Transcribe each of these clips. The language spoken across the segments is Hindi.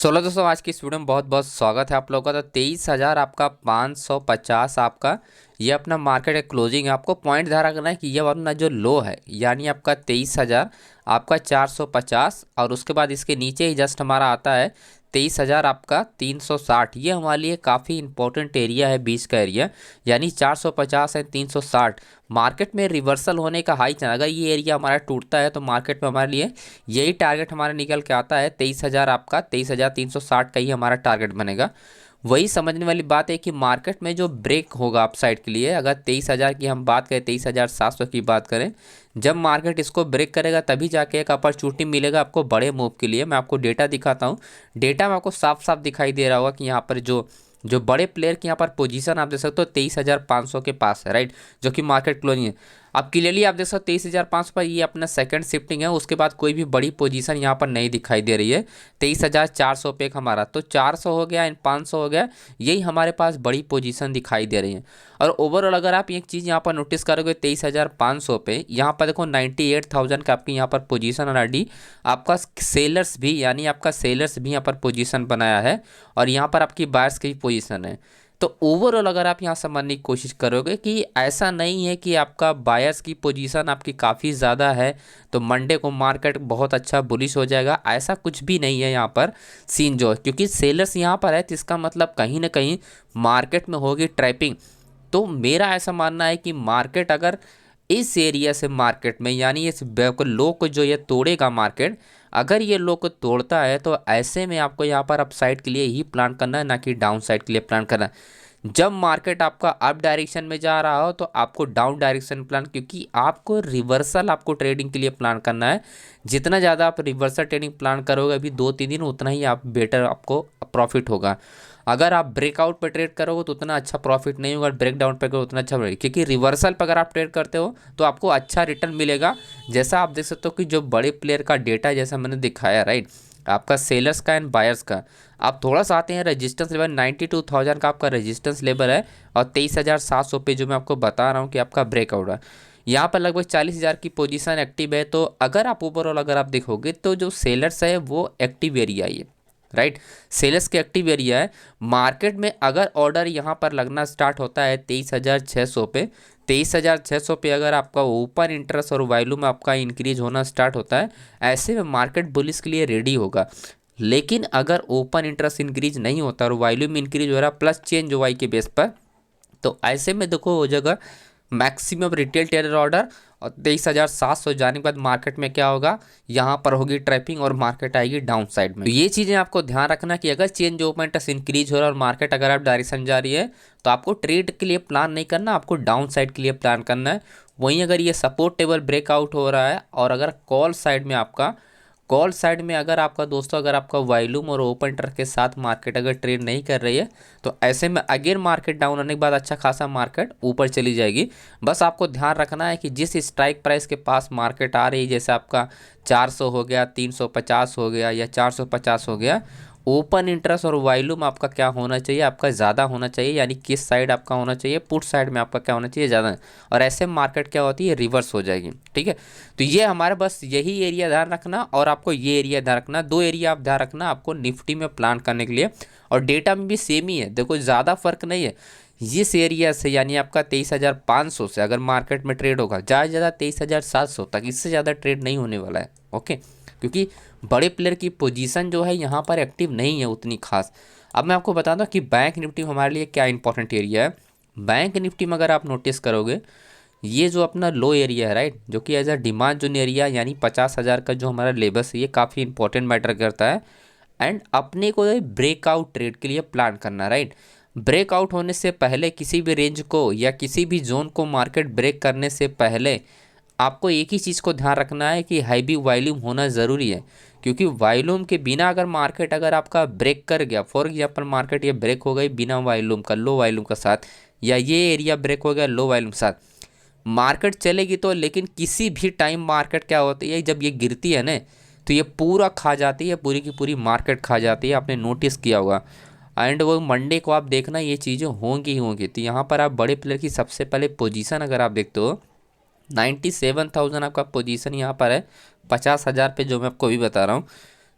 चलो दोस्तों, आज की इस वीडियो में बहुत बहुत स्वागत है आप लोगों का। तो 23,000 आपका 550 आपका ये अपना मार्केट है क्लोजिंग है। आपको पॉइंट ध्यान रखना है कि ये अपना जो लो है यानी आपका 23,000 आपका 450 और उसके बाद इसके नीचे ही जस्ट हमारा आता है 23,000 आपका 360। ये हमारे लिए काफ़ी इंपॉर्टेंट एरिया है, बीच का एरिया, यानी 450 है 360। मार्केट में रिवर्सल होने का हाई चैनल, अगर ये एरिया हमारा टूटता है तो मार्केट में हमारे लिए यही टारगेट हमारा निकल के आता है 23,000 आपका 23,360 का ही हमारा टारगेट बनेगा। वही समझने वाली बात है कि मार्केट में जो ब्रेक होगा अपसाइड के लिए, अगर 23,000 की हम बात करें, 23,700 की बात करें, जब मार्केट इसको ब्रेक करेगा तभी जाके एक अपॉर्चुनिटी मिलेगा आपको बड़े मूव के लिए। मैं आपको डेटा दिखाता हूँ। डेटा में आपको साफ साफ दिखाई दे रहा होगा कि यहाँ पर जो जो बड़े प्लेयर की यहाँ पर पोजीशन आप देख सकते हो 23,500 के पास है, राइट, जो कि मार्केट क्लोजिंग है। अब क्लियरली आप देख सकते हो 23,500 पर ये अपना सेकंड शिफ्टिंग है, उसके बाद कोई भी बड़ी पोजीशन यहाँ पर नहीं दिखाई दे रही है। 23,400 पे एक हमारा तो 400 हो गया एंड 500 हो गया, यही हमारे पास बड़ी पोजीशन दिखाई दे रही है। और ओवरऑल अगर आप एक चीज़ यहाँ पर नोटिस करोगे 23,500 पे, यहाँ पर देखो 98,000 का आपकी यहाँ पर पोजीशन ऑलरेडी आपका सेलर्स भी, यानी आपका सेलर्स भी यहाँ पर पोजीशन बनाया है और यहाँ पर आपकी बायर्स की पोजीशन है। तो ओवरऑल अगर आप यहाँ समझने की कोशिश करोगे कि ऐसा नहीं है कि आपका बायर्स की पोजीशन आपकी काफ़ी ज़्यादा है तो मंडे को मार्केट बहुत अच्छा बुलिश हो जाएगा, ऐसा कुछ भी नहीं है यहाँ पर सीन जो है, क्योंकि सेलर्स यहाँ पर है तो इसका मतलब कहीं ना कहीं मार्केट में होगी ट्रैपिंग। तो मेरा ऐसा मानना है कि मार्केट अगर इस एरिया से मार्केट में, यानी इस लो को जो ये तोड़ेगा मार्केट, अगर ये लो को तोड़ता है तो ऐसे में आपको यहाँ पर अपसाइड के लिए ही प्लान करना है, ना कि डाउन साइड के लिए प्लान करना है। जब मार्केट आपका अप डायरेक्शन में जा रहा हो तो आपको डाउन डायरेक्शन प्लान, क्योंकि आपको रिवर्सल आपको ट्रेडिंग के लिए प्लान करना है। जितना ज़्यादा आप रिवर्सल ट्रेडिंग प्लान करोगे अभी 2-3 दिन, उतना ही आप बेटर आपको प्रॉफिट होगा। अगर आप ब्रेकआउट पे ट्रेड करोगे तो उतना अच्छा प्रॉफिट नहीं होगा, ब्रेक डाउन पे करोगे उतना अच्छा मिलेगा, क्योंकि रिवर्सल पर अगर आप ट्रेड करते हो तो आपको अच्छा रिटर्न मिलेगा। जैसा आप देख सकते हो कि जो बड़े प्लेयर का डेटा जैसा मैंने दिखाया, राइट, आपका सेलर्स का एंड बायर्स का, आप थोड़ा सा आते हैं रेजिस्टेंस लेवल 92,000 का आपका रेजिस्टेंस लेवल है और 23,700 पे जो मैं आपको बता रहा हूँ कि आपका ब्रेकआउट है। यहाँ पर लगभग 40,000 की पोजीशन एक्टिव है। तो अगर आप ओवरऑल अगर आप देखोगे तो जो सेलर्स है वो एक्टिव एरिया है, राइट, सेल्स के एक्टिव एरिया है। मार्केट में अगर ऑर्डर यहाँ पर लगना स्टार्ट होता है 23,600 पे, 23,600 पे अगर आपका ओपन इंटरेस्ट और वैल्यू में आपका इंक्रीज होना स्टार्ट होता है, ऐसे में मार्केट बुलिश के लिए रेडी होगा। लेकिन अगर ओपन इंटरेस्ट इंक्रीज नहीं होता और वैल्यू में इंक्रीज हो रहा प्लस चेंज वाई के बेस पर, तो ऐसे में देखो हो जाएगा मैक्सिमम रिटेल टेलर ऑर्डर। और 23,700 जाने के बाद मार्केट में क्या होगा, यहाँ पर होगी ट्रैपिंग और मार्केट आएगी डाउन साइड में। तो ये चीज़ें आपको ध्यान रखना कि अगर चेंज ओपन इंटरेस्ट इंक्रीज हो रहा है और मार्केट अगर आप डायरेक्शन जा रही है तो आपको ट्रेड के लिए प्लान नहीं करना, आपको डाउन साइड के लिए प्लान करना है। वहीं अगर ये सपोर्ट टेबल ब्रेकआउट हो रहा है और अगर कॉल साइड में अगर आपका दोस्तों अगर आपका वॉल्यूम और ओपन इंटरेस्ट के साथ मार्केट अगर ट्रेड नहीं कर रही है तो ऐसे में अगेन मार्केट डाउन होने के बाद अच्छा खासा मार्केट ऊपर चली जाएगी। बस आपको ध्यान रखना है कि जिस स्ट्राइक प्राइस के पास मार्केट आ रही है, जैसे आपका 400 हो गया, 350 हो गया या 450 हो गया, ओपन इंटरेस्ट और वॉल्यूम आपका क्या होना चाहिए, आपका ज़्यादा होना चाहिए, यानी किस साइड आपका होना चाहिए, पुट साइड में आपका क्या होना चाहिए, ज़्यादा। और ऐसे मार्केट क्या होती है, रिवर्स हो जाएगी, ठीक है। तो ये हमारे बस यही एरिया ध्यान रखना और आपको ये एरिया ध्यान रखना, दो एरिया आप ध्यान रखना आपको निफ्टी में प्लान करने के लिए। और डेटा में भी सेम ही है, देखो ज़्यादा फर्क नहीं है। इस एरिया से यानी आपका 23,500 से अगर मार्केट में ट्रेड होगा ज़्यादा से ज़्यादा 23,700 तक, इससे ज़्यादा ट्रेड नहीं होने वाला है, ओके, क्योंकि बड़े प्लेयर की पोजीशन जो है यहाँ पर एक्टिव नहीं है उतनी खास। अब मैं आपको बता दूँ कि बैंक निफ्टी हमारे लिए क्या इंपॉर्टेंट एरिया है। बैंक निफ्टी में अगर आप नोटिस करोगे ये जो अपना लो एरिया है, राइट, जो कि as a demand zone area, यानी 50,000 का जो हमारा लेवल्स है, ये काफ़ी इंपॉर्टेंट मैटर करता है। एंड अपने को ब्रेकआउट ट्रेड के लिए प्लान करना, राइट। ब्रेकआउट होने से पहले किसी भी रेंज को या किसी भी जोन को मार्केट ब्रेक करने से पहले आपको एक ही चीज़ को ध्यान रखना है कि हाई भी वॉल्यूम होना ज़रूरी है, क्योंकि वॉल्यूम के बिना अगर मार्केट अगर आपका ब्रेक कर गया, फॉर एग्जांपल मार्केट ये ब्रेक हो गई बिना वॉल्यूम का, लो वॉल्यूम का साथ, या ये एरिया ब्रेक हो गया लो वॉल्यूम के साथ, मार्केट चलेगी तो, लेकिन किसी भी टाइम मार्केट क्या होती है जब ये गिरती है ना तो ये पूरा खा जाती है, पूरी की पूरी मार्केट खा जाती है, आपने नोटिस किया होगा। एंड वो मंडे को आप देखना ये चीज़ें होंगी ही होंगी। तो यहाँ पर आप बड़े प्लेयर की सबसे पहले पोजीशन अगर आप देखते हो 97,000 आपका पोजीशन यहाँ पर है 50,000 पे, जो मैं आपको भी बता रहा हूँ।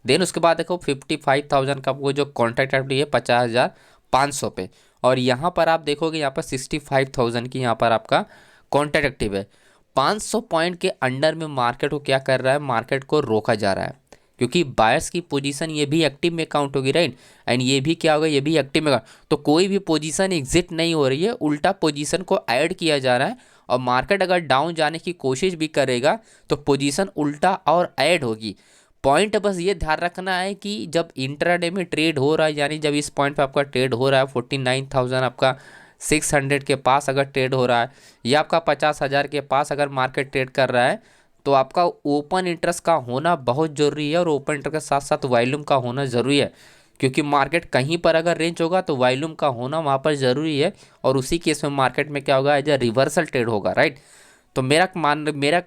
देन उसके बाद देखो 55,000 का वो जो कॉन्ट्रैक्ट एक्टिव है 50,500 पे, और यहाँ पर आप देखोगे यहाँ पर 65,000 की यहाँ पर आपका कॉन्ट्रैक्ट एक्टिव है। 500 पॉइंट के अंडर में मार्केट को क्या कर रहा है, मार्केट को रोका जा रहा है, क्योंकि बायर्स की पोजीशन ये भी एक्टिव में काउंट होगी, राइट, एंड ये भी क्या होगा, ये भी एक्टिव में तो कोई भी पोजीशन एग्जिट नहीं हो रही है, उल्टा पोजीशन को ऐड किया जा रहा है। और मार्केट अगर डाउन जाने की कोशिश भी करेगा तो पोजीशन उल्टा और ऐड होगी। पॉइंट बस ये ध्यान रखना है कि जब इंट्राडे में ट्रेड हो रहा है, यानी जब इस पॉइंट पे आपका ट्रेड हो रहा है 49,000 आपका 600 के पास अगर ट्रेड हो रहा है, या आपका 50,000 के पास अगर मार्केट ट्रेड कर रहा है, तो आपका ओपन इंटरेस्ट का होना बहुत ज़रूरी है, और ओपन इंटरेस्ट के साथ साथ वॉल्यूम का होना ज़रूरी है, क्योंकि मार्केट कहीं पर अगर रेंज होगा तो वॉल्यूम का होना वहाँ पर ज़रूरी है। और उसी केस में मार्केट में क्या होगा, एज अ रिवर्सल ट्रेड होगा, राइट। तो मेरा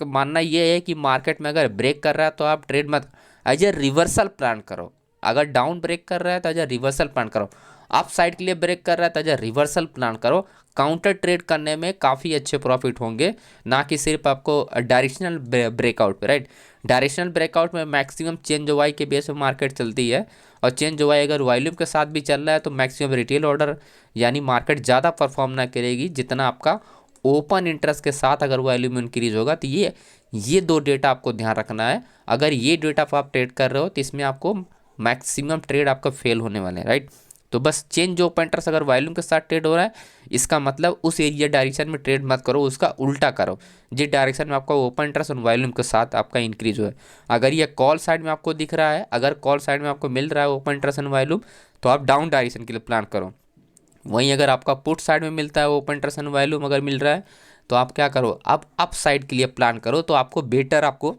मानना ये है कि मार्केट में अगर ब्रेक कर रहा है तो आप ट्रेड मत, एज ए रिवर्सल प्लान करो। अगर डाउन ब्रेक कर रहा है तो एज ए रिवर्सल प्लान करो, अप साइड के लिए ब्रेक कर रहा है तो एज ए रिवर्सल प्लान करो। काउंटर ट्रेड करने में काफ़ी अच्छे प्रॉफिट होंगे, ना कि सिर्फ आपको डायरेक्शनल ब्रेकआउट पे, राइट। डायरेक्शनल ब्रेकआउट में मैक्सिमम चेंज वाई के बेस पे मार्केट चलती है, और चेंज वाई अगर वॉल्यूम के साथ भी चल रहा है तो मैक्सिमम रिटेल ऑर्डर, यानी मार्केट ज़्यादा परफॉर्म ना करेगी जितना आपका ओपन इंटरेस्ट के साथ अगर वॉल्यूम इंक्रीज होगा। तो ये दो डेटा आपको ध्यान रखना है। अगर ये डेटा आप ट्रेड कर रहे हो तो इसमें आपको मैक्सिमम ट्रेड आपका फेल होने वाले हैं, राइट। तो बस चेंज ओपन इंटरेस्ट अगर वॉल्यूम के साथ ट्रेड हो रहा है, इसका मतलब उस एरिया डायरेक्शन में ट्रेड मत करो, उसका उल्टा करो, जिस डायरेक्शन में आपका ओपन इंटरेस्ट और वॉल्यूम के साथ आपका इंक्रीज हो है। अगर ये कॉल साइड में आपको दिख रहा है, अगर कॉल साइड में आपको मिल रहा है ओपन इंटरेस्ट एंड वॉल्यूम, तो आप डाउन डायरेक्शन के लिए प्लान करो। वहीं अगर आपका पुट साइड में मिलता है ओपन इंटरेस्ट एंड वॉल्यूम अगर मिल रहा है, तो आप क्या करो, आप अप साइड के लिए प्लान करो, तो आपको बेटर आपको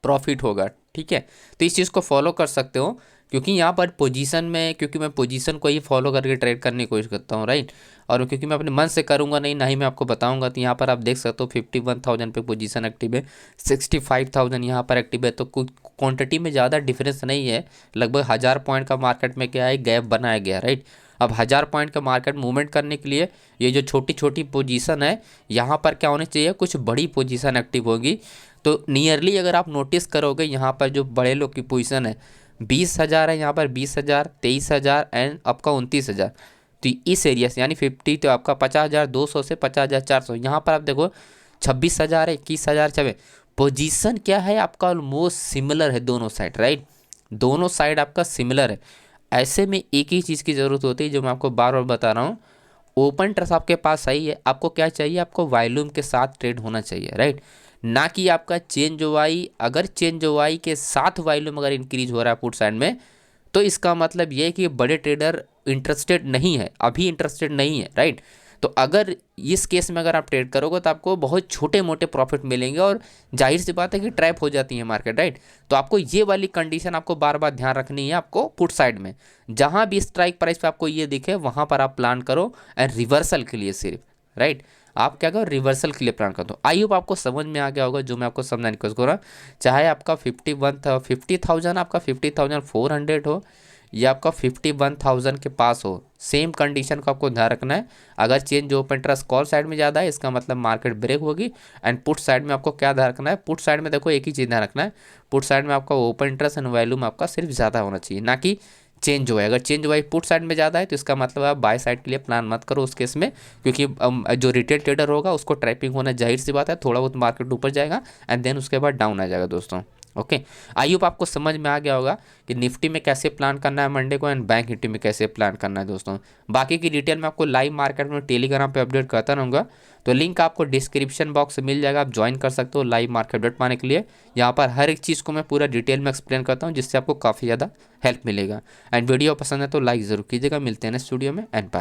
प्रॉफिट होगा, ठीक है। तो इस चीज़ को फॉलो कर सकते हो, क्योंकि यहाँ पर पोजीशन में, क्योंकि मैं पोजीशन को ही फॉलो करके ट्रेड करने की कोशिश करता हूँ, राइट। और क्योंकि मैं अपने मन से करूँगा नहीं, ना ही मैं आपको बताऊँगा, तो यहाँ पर आप देख सकते हो 51,000 पे पोजीशन एक्टिव है, 65,000 यहाँ पर एक्टिव है। तो कुछ क्वांटिटी में ज़्यादा डिफरेंस नहीं है, लगभग 1000 पॉइंट का मार्केट में क्या है, गैप बनाया गया, राइट। अब 1000 पॉइंट का मार्केट मूवमेंट करने के लिए ये जो छोटी छोटी पोजीशन है, यहाँ पर क्या होनी चाहिए, कुछ बड़ी पोजीशन एक्टिव होगी। तो नियरली अगर आप नोटिस करोगे, यहाँ पर जो बड़े लोग की पोजीशन है 20,000 है, यहाँ पर 20,000, 23,000 एंड आपका 29,000। तो इस एरिया से यानी 50, तो आपका 50,200 से 50,400, यहाँ पर आप देखो 26,000 है, 21,000 छबे। पोजीशन क्या है आपका, ऑलमोस्ट सिमिलर है दोनों साइड, राइट। दोनों साइड आपका सिमिलर है। ऐसे में एक ही चीज़ की ज़रूरत होती है, जो मैं आपको बार बार बता रहा हूँ, ओपन ट्रस्ट आपके पास सही है, आपको क्या चाहिए, आपको वॉल्यूम के साथ ट्रेड होना चाहिए, राइट, ना कि आपका चेंज ओवाई। अगर चेंज ओवाई के साथ वॉल्यूम अगर इंक्रीज हो रहा है पुट साइड में, तो इसका मतलब ये है कि बड़े ट्रेडर इंटरेस्टेड नहीं है, अभी इंटरेस्टेड नहीं है, राइट। तो अगर इस केस में अगर आप ट्रेड करोगे तो आपको बहुत छोटे मोटे प्रॉफिट मिलेंगे, और जाहिर सी बात है कि ट्रैप हो जाती है मार्केट, राइट। तो आपको ये वाली कंडीशन आपको बार बार ध्यान रखनी है, आपको पुट साइड में जहाँ भी स्ट्राइक प्राइस पे आपको ये दिखे वहाँ पर आप प्लान करो, एंड रिवर्सल के लिए सिर्फ, राइट। आप क्या करो, रिवर्सल के लिए प्लान कर दो। आई होप आपको समझ में आ गया होगा जो मैं आपको समझाने की कोशिश कर रहा हूँ। चाहे आपका 50,000 आपका 50,400 हो, या आपका 51,000 के पास हो, सेम कंडीशन को आपको ध्यान रखना है। अगर change open interest call side में ज़्यादा है, इसका मतलब मार्केट ब्रेक होगी। एंड पुट साइड में आपको क्या ध्यान रखना है, पुट साइड में देखो एक ही चीज़ ध्यान रखना है, पुट साइड में आपका ओपन इंटरेस्ट एंड वॉल्यूम आपका सिर्फ ज़्यादा होना चाहिए, ना कि चेंज हुआ है। अगर चेंज हुआ है पुट साइड में ज़्यादा है, तो इसका मतलब आप बाय साइड के लिए प्लान मत करो उस केस में, क्योंकि जो रिटेल ट्रेडर होगा उसको ट्रैपिंग होना जाहिर सी बात है, थोड़ा बहुत मार्केट ऊपर जाएगा एंड देन उसके बाद डाउन आ जाएगा दोस्तों। ओके, आई होप आपको समझ में आ गया होगा कि निफ्टी में कैसे प्लान करना है मंडे को, एंड बैंक निफ्टी में कैसे प्लान करना है दोस्तों। बाकी की डिटेल में आपको लाइव मार्केट में टेलीग्राम पे अपडेट करता रहूँगा, तो लिंक आपको डिस्क्रिप्शन बॉक्स में मिल जाएगा, आप ज्वाइन कर सकते हो लाइव मार्केट अपडेट पाने के लिए। यहाँ पर हर एक चीज़ को मैं पूरा डिटेल में एक्सप्लेन करता हूँ, जिससे आपको काफ़ी ज़्यादा हेल्प मिलेगा। एंड वीडियो पसंद है तो लाइक ज़रूर कीजिएगा। मिलते हैं नेक्स्ट वीडियो में, एंड बाय।